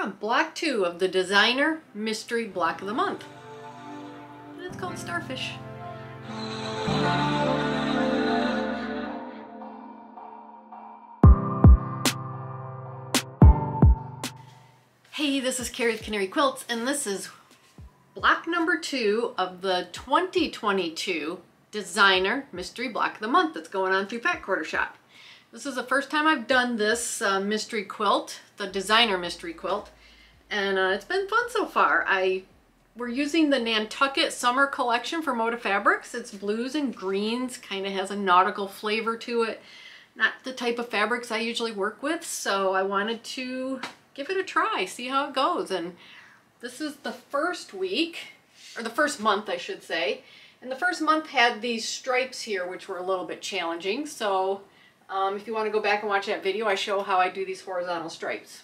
Yeah, block 2 of the designer mystery block of the month. And it's called Starfish. Hey, this is Carrie with Canary Quilts, and this is block number 2 of the 2022 designer mystery block of the month that's going on through Pat Quarter Shop. This is the first time I've done this mystery quilt, the designer mystery quilt, and it's been fun so far. We're using the Nantucket Summer Collection for Moda Fabrics. It's blues and greens, kind of has a nautical flavor to it. Not the type of fabrics I usually work with, so I wanted to give it a try, see how it goes. And this is the first week, or the first month I should say, and the first month had these stripes here which were a little bit challenging. So if you want to go back and watch that video, I show how I do these horizontal stripes.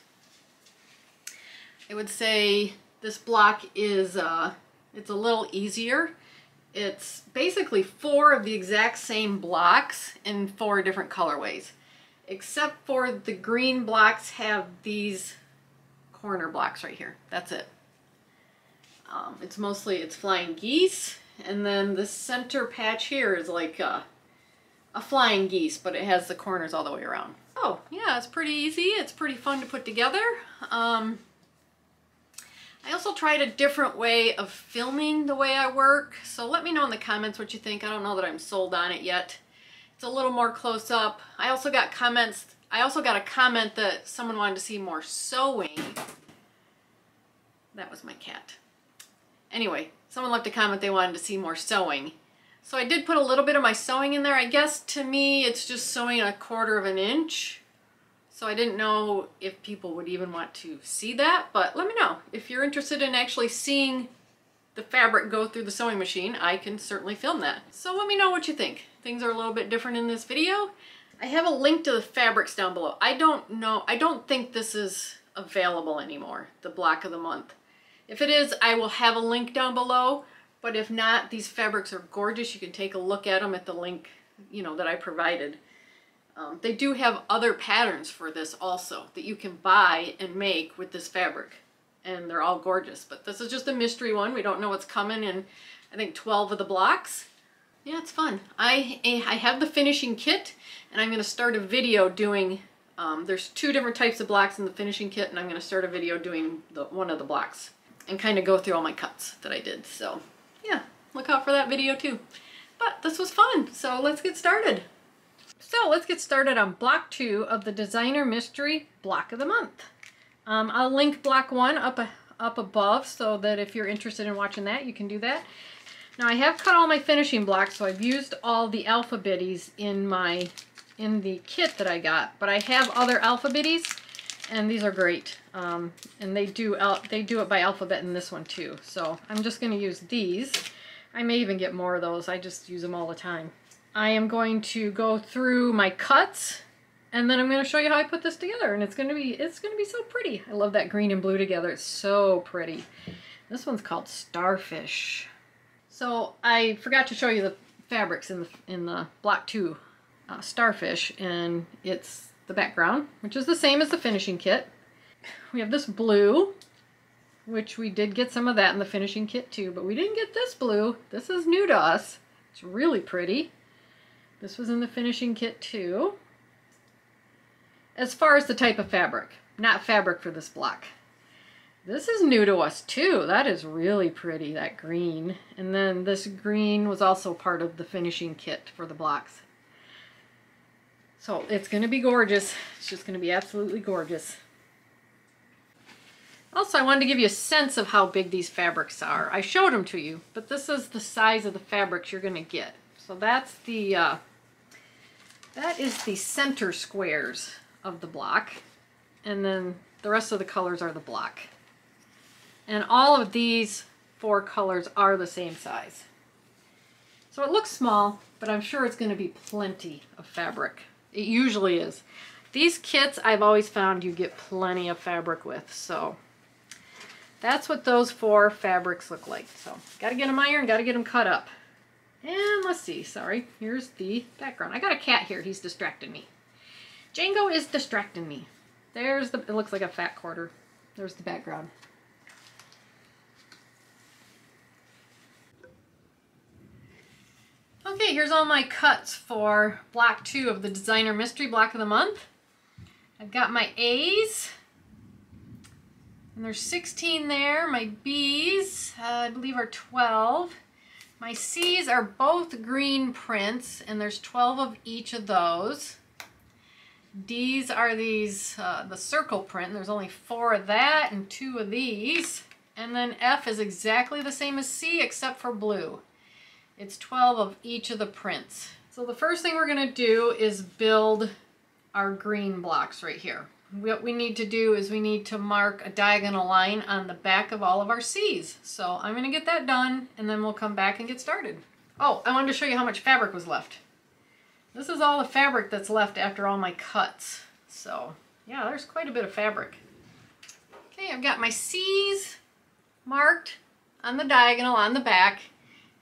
I would say this block is it's a little easier. It's basically 4 of the exact same blocks in 4 different colorways, except for the green blocks have these corner blocks right here. That's it. It's flying geese, and then the center patch here is like a flying geese, but it has the corners all the way around. Oh yeah, it's pretty easy. It's pretty fun to put together. I also tried a different way of filming the way I work, so let me know in the comments what you think. I don't know that I'm sold on it yet. It's a little more close up. I also got a comment that someone wanted to see more sewing. That was my cat. Anyway, someone left a comment they wanted to see more sewing. So I did put a little bit of my sewing in there. I guess to me it's just sewing 1/4 of an inch. So I didn't know if people would even want to see that, but let me know. If you're interested in actually seeing the fabric go through the sewing machine, I can certainly film that. So let me know what you think. Things are a little bit different in this video. I have a link to the fabrics down below. I don't think this is available anymore, the block of the month. If it is, I will have a link down below, but if not, these fabrics are gorgeous. You can take a look at them at the link, that I provided. They do have other patterns for this also that you can buy and make with this fabric, and they're all gorgeous. But this is just a mystery one. We don't know what's coming in, I think, 12 of the blocks. Yeah, it's fun. I have the finishing kit, and I'm going to start a video doing, there's 2 different types of blocks in the finishing kit, and I'm going to start a video doing one of the blocks and kind of go through all my cuts that I did. So yeah, look out for that video too. But this was fun, so let's get started. So let's get started on block 2 of the designer mystery block of the month. I'll link block 1 up above so that if you're interested in watching that, you can do that. Now I have cut all my finishing blocks, so I've used all the alphabetties in the kit that I got, but I have other alphabetties, and these are great. And they do it by alphabet in this one too. So I'm just going to use these. I may even get more of those. I just use them all the time. I am going to go through my cuts, and then I'm going to show you how I put this together, and it's going to be so pretty. I love that green and blue together. It's so pretty. This one's called Starfish. So I forgot to show you the fabrics in the block 2 Starfish, and it's the background, which is the same as the finishing kit. We have this blue, which we did get some of that in the finishing kit too, but we didn't get this blue. This is new to us. It's really pretty. This was in the finishing kit too. As far as the type of fabric, not fabric for this block. This is new to us too. That is really pretty, that green. And then this green was also part of the finishing kit for the blocks. So it's going to be gorgeous. It's just going to be absolutely gorgeous. Also, I wanted to give you a sense of how big these fabrics are. I showed them to you, but this is the size of the fabrics you're going to get. So that's that is the center squares of the block, and then the rest of the colors are the block. And all of these 4 colors are the same size. So it looks small, but I'm sure it's going to be plenty of fabric. It usually is. These kits I've always found you get plenty of fabric with, so that's what those 4 fabrics look like. So got to get them ironed, got to get them cut up. And let's see, sorry, here's the background. I got a cat here, he's distracting me. Django is distracting me. There's it looks like a fat quarter. there's the background. Okay, here's all my cuts for block 2 of the Designer Mystery Block of the Month. I've got my A's, and there's 16 there. My B's, I believe, are 12. My C's are both green prints, and there's 12 of each of those. D's are these, the circle print. There's only 4 of that and 2 of these. And then F is exactly the same as C except for blue. It's 12 of each of the prints. So the first thing we're going to do is build our green blocks right here. What we need to do is we need to mark a diagonal line on the back of all of our C's. So I'm going to get that done, and then we'll come back and get started. Oh, I wanted to show you how much fabric was left. This is all the fabric that's left after all my cuts. So yeah, there's quite a bit of fabric. Okay, I've got my C's marked on the diagonal on the back.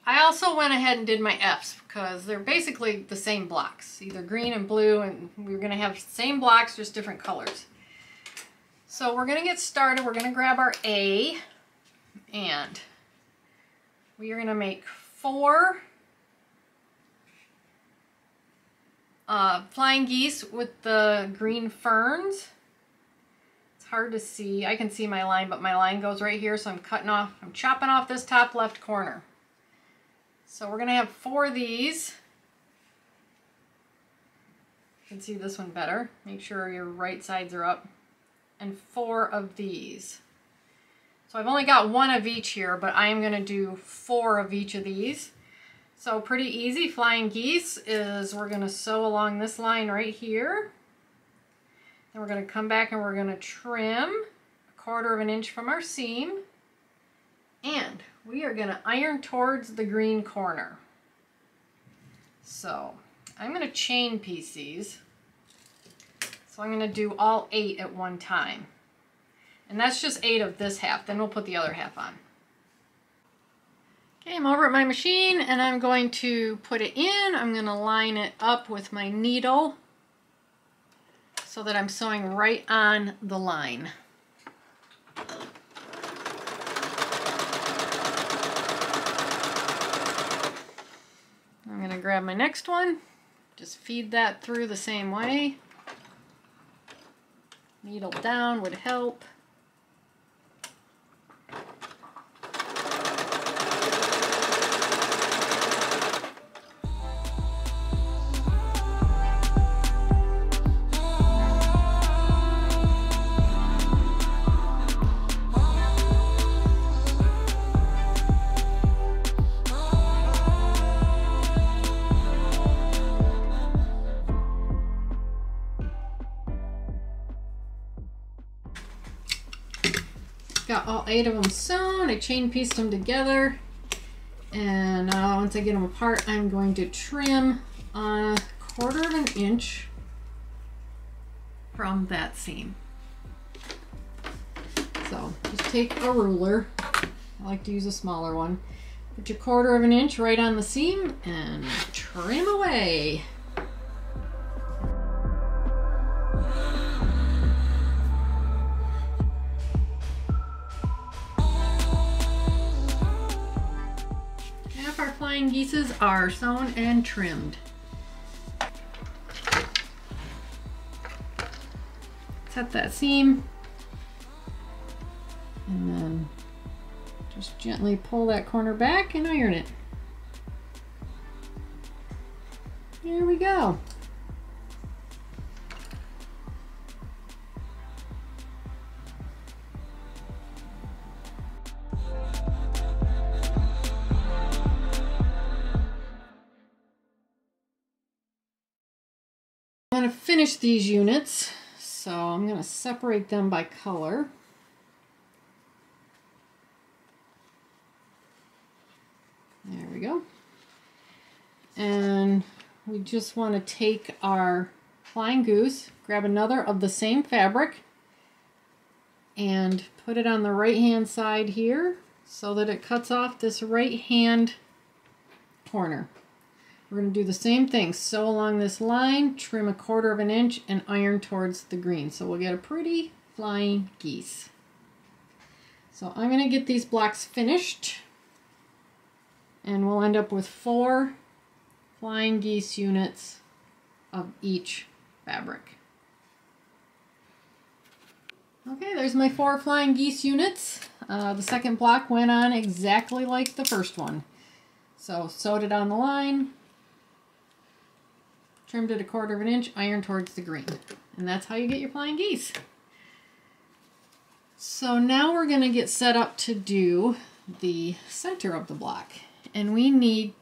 I also went ahead and did my F's because they're basically the same blocks, either green and blue, and we're going to have same blocks, just different colors. So we're going to get started. We're going to grab our A, and we are going to make 4 flying geese with the green ferns. It's hard to see. I can see my line, but my line goes right here, so I'm chopping off this top left corner. So we're going to have 4 of these. You can see this one better. Make sure your right sides are up. And 4 of these. So I've only got 1 of each here, but I'm going to do 4 of each of these. So pretty easy. Flying geese is we're going to sew along this line right here. Then we're going to come back and we're going to trim 1/4 of an inch from our seam. And we are going to iron towards the green corner. So I'm going to chain piece these. So I'm going to do all 8 at one time. And that's just 8 of this half. Then we'll put the other half on. Okay, I'm over at my machine and I'm going to put it in. I'm going to line it up with my needle so that I'm sewing right on the line. I'm going to grab my next one, just feed that through the same way. Needle down would help. Got all 8 of them sewn. I chain pieced them together, and once I get them apart, I'm going to trim 1/4 of an inch from that seam. So just take a ruler. I like to use a smaller one. Put your 1/4 of an inch right on the seam and trim away. Flying geeses are sewn and trimmed. Set that seam and then just gently pull that corner back and iron it. There we go. I'm going to finish these units, so I'm going to separate them by color. There we go. And we just want to take our flying goose, grab another of the same fabric, and put it on the right hand side here so that it cuts off this right hand corner. We're going to do the same thing. Sew along this line, trim 1/4 of an inch, and iron towards the green. So we'll get a pretty flying geese. So I'm going to get these blocks finished, and we'll end up with 4 flying geese units of each fabric. Okay, there's my 4 flying geese units. The second block went on exactly like the first one. So sewed it on the line, trimmed it 1/4 inch, ironed towards the green. And that's how you get your flying geese. So now we're going to get set up to do the center of the block. And we need,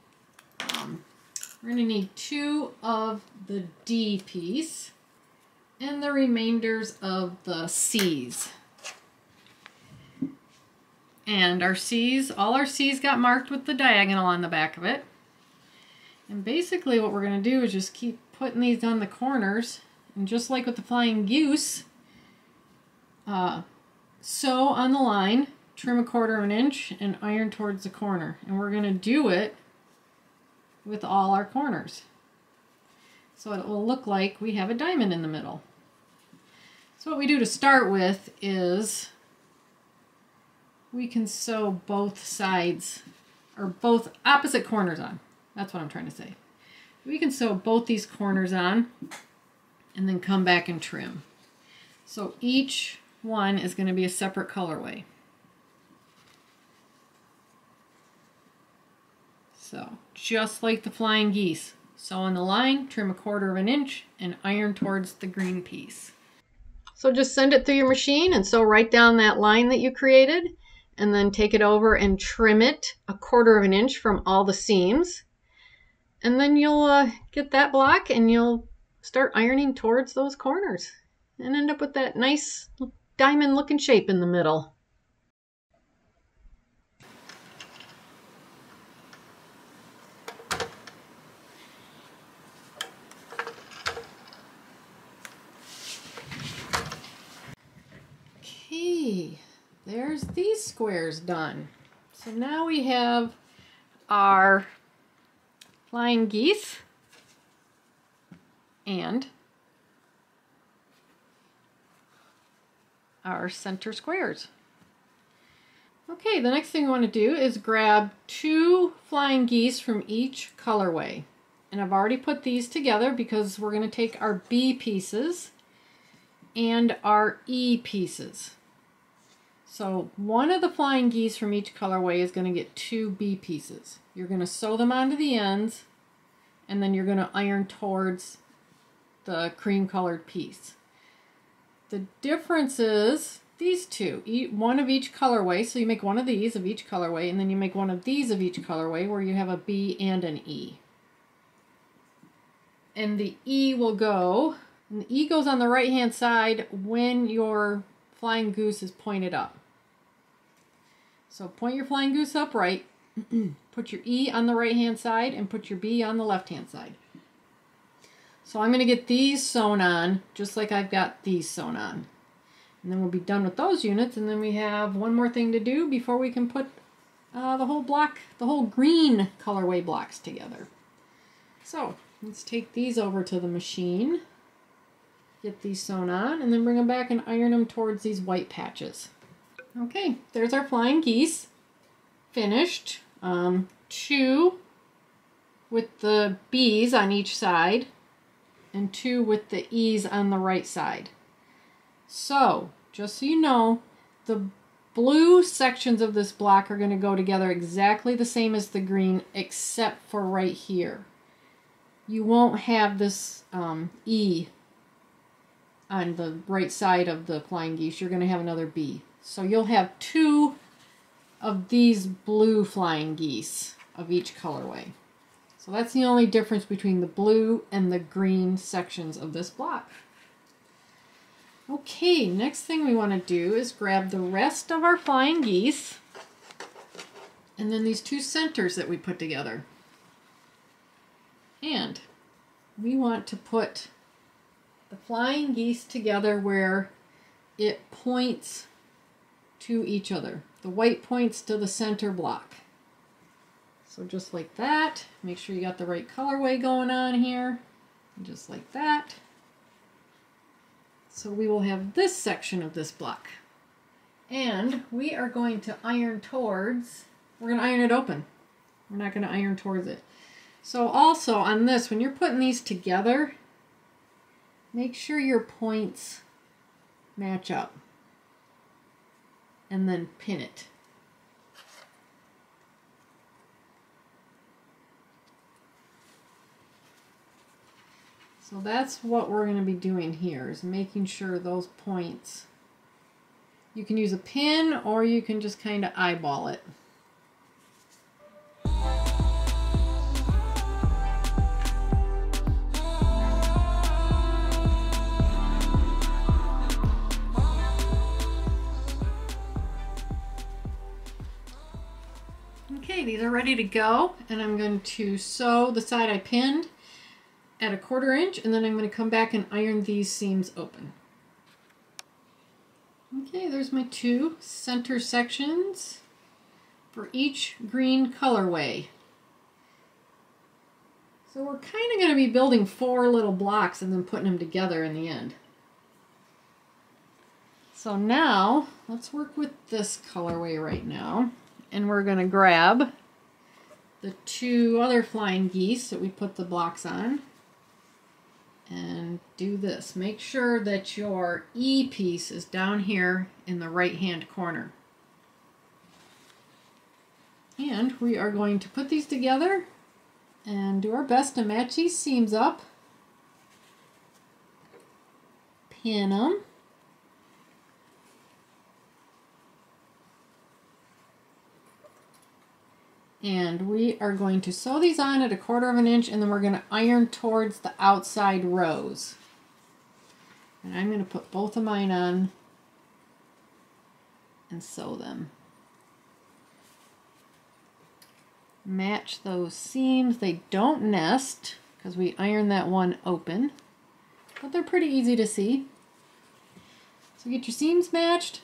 we're going to need 2 of the D piece and the remainders of the C's. And our C's, all our C's got marked with the diagonal on the back of it. And basically what we're going to do is just keep putting these on the corners, and just like with the flying goose, sew on the line, trim 1/4 inch, and iron towards the corner. And we're going to do it with all our corners. So it will look like we have a diamond in the middle. So what we do to start with is we can sew both sides, or both opposite corners on. That's what I'm trying to say. We can sew both these corners on and then come back and trim. So each one is going to be a separate colorway. So just like the flying geese, sew on the line, trim 1/4 inch, and iron towards the green piece. So just send it through your machine and sew right down that line that you created, and then take it over and trim it 1/4 inch from all the seams. And then you'll get that block, and you'll start ironing towards those corners and end up with that nice diamond looking shape in the middle. Okay, there's these squares done. So now we have our flying geese and our center squares. Okay, the next thing we want to do is grab 2 flying geese from each colorway. And I've already put these together because we're going to take our B pieces and our E pieces. So one of the flying geese from each colorway is going to get 2 B pieces. You're going to sew them onto the ends, and then you're going to iron towards the cream colored piece. The difference is these 2, one of each colorway, so you make one of these of each colorway, and then you make one of these of each colorway where you have a B and an E. And the E will go, and the E goes on the right hand side when your flying goose is pointed up. So point your flying goose upright, put your E on the right hand side, and put your B on the left hand side. So I'm going to get these sewn on just like I've got these sewn on. And then we'll be done with those units, and then we have one more thing to do before we can put the whole block, the whole green colorway blocks together. So let's take these over to the machine, get these sewn on, and then bring them back and iron them towards these white patches. Okay, there's our flying geese finished. 2 with the B's on each side and 2 with the E's on the right side. So, just so you know, the blue sections of this block are going to go together exactly the same as the green, except for right here. You won't have this E on the right side of the flying geese. You're going to have another B. So you'll have 2 of these blue flying geese of each colorway. So that's the only difference between the blue and the green sections of this block. Okay, next thing we want to do is grab the rest of our flying geese and then these 2 centers that we put together. And we want to put the flying geese together where it points to each other. The white points to the center block. So just like that. Make sure you got the right colorway going on here. Just like that. So we will have this section of this block. And we are going to iron towards, we're going to iron it open. We're not going to iron towards it. So also on this, when you're putting these together, make sure your points match up. And then pin it. So that's what we're going to be doing here, is making sure those points. You can use a pin or you can just kind of eyeball it. Okay, these are ready to go, and I'm going to sew the side I pinned at 1/4 inch, and then I'm going to come back and iron these seams open. Okay, there's my 2 center sections for each green colorway. So we're kind of going to be building 4 little blocks and then putting them together in the end. So now, let's work with this colorway right now. And we're going to grab the 2 other flying geese that we put the blocks on. And do this. Make sure that your E piece is down here in the right hand corner. And we are going to put these together and do our best to match these seams up. Pin them. And we are going to sew these on at 1/4 inch, and then we're going to iron towards the outside rows. And I'm going to put both of mine on and sew them. Match those seams. They don't nest because we iron that one open, but they're pretty easy to see. So get your seams matched,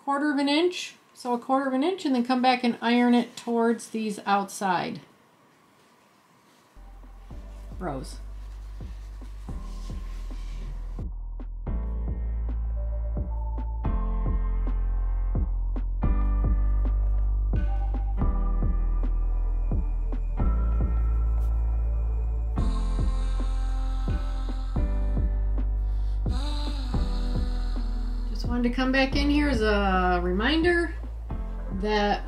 1/4 inch. So 1/4 inch, and then come back and iron it towards these outside rows. Just wanted to come back in here as a reminder that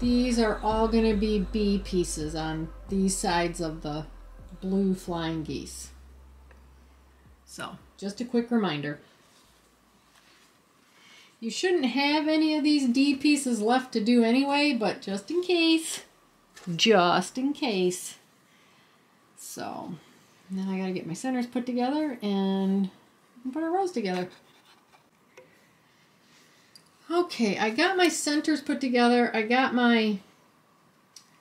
these are all going to be B pieces on these sides of the blue flying geese. So, just a quick reminder. You shouldn't have any of these D pieces left to do anyway, but just in case. Just in case. So, then I gotta get my centers put together and put our rows together. Okay, I got my centers put together. I got my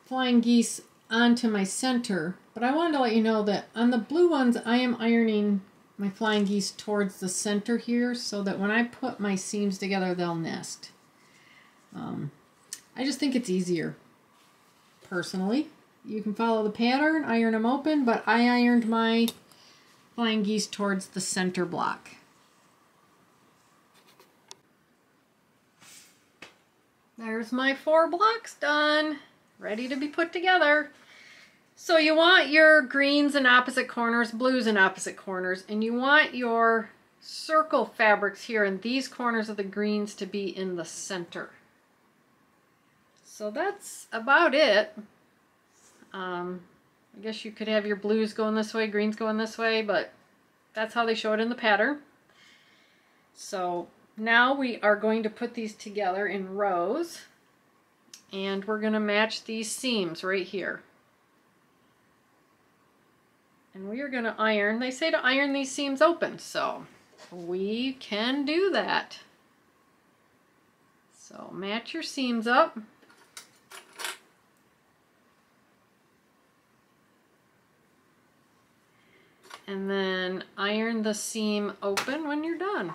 flying geese onto my center, but I wanted to let you know that on the blue ones, I am ironing my flying geese towards the center here so that when I put my seams together, they'll nest. I just think it's easier, personally. You can follow the pattern, iron them open, but I ironed my flying geese towards the center block. There's my 4 blocks done, ready to be put together. So you want your greens in opposite corners, blues in opposite corners, and you want your circle fabrics here in these corners of the greens to be in the center. So that's about it. I guess you could have your blues going this way, greens going this way, but that's how they show it in the pattern. So now we are going to put these together in rows, and we're going to match these seams right here. And we are going to iron. They say to iron these seams open, so we can do that. So match your seams up. And then iron the seam open when you're done.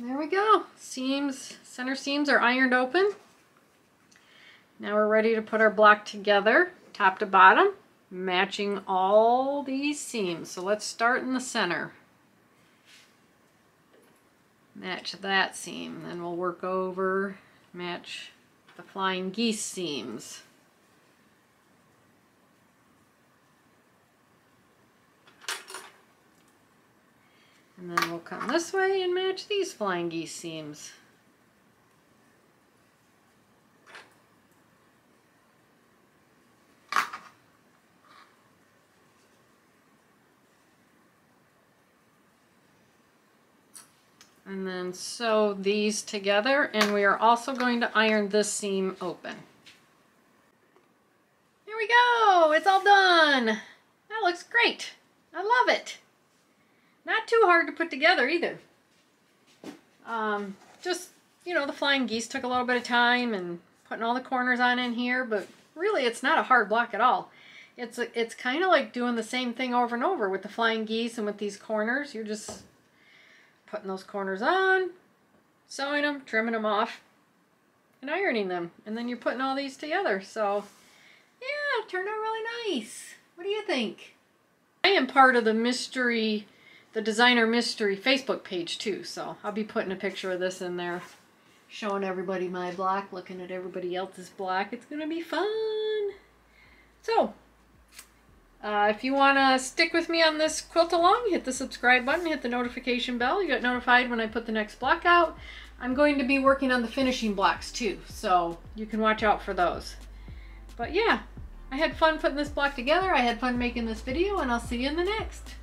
There we go. Seams, center seams are ironed open. Now we're ready to put our block together, top to bottom, matching all these seams. So let's start in the center. Match that seam, then we'll work over, match the flying geese seams. And then we'll come this way and match these flying geese seams. And then sew these together, and we are also going to iron this seam open. Here we go, it's all done. That looks great. I love it. Not too hard to put together either. Just, you know, the flying geese took a little bit of time and putting all the corners on in here, but really it's not a hard block at all. It's kind of like doing the same thing over and over with the flying geese and with these corners. You're just putting those corners on, sewing them, trimming them off, and ironing them. And then you're putting all these together. So, yeah, it turned out really nice. What do you think? I am part of the Designer Mystery Facebook page too, so I'll be putting a picture of this in there, showing everybody my block, looking at everybody else's block. It's going to be fun. So, if you want to stick with me on this quilt along, hit the subscribe button, hit the notification bell. You get notified when I put the next block out. I'm going to be working on the finishing blocks too, so you can watch out for those. But yeah, I had fun putting this block together. I had fun making this video, and I'll see you in the next.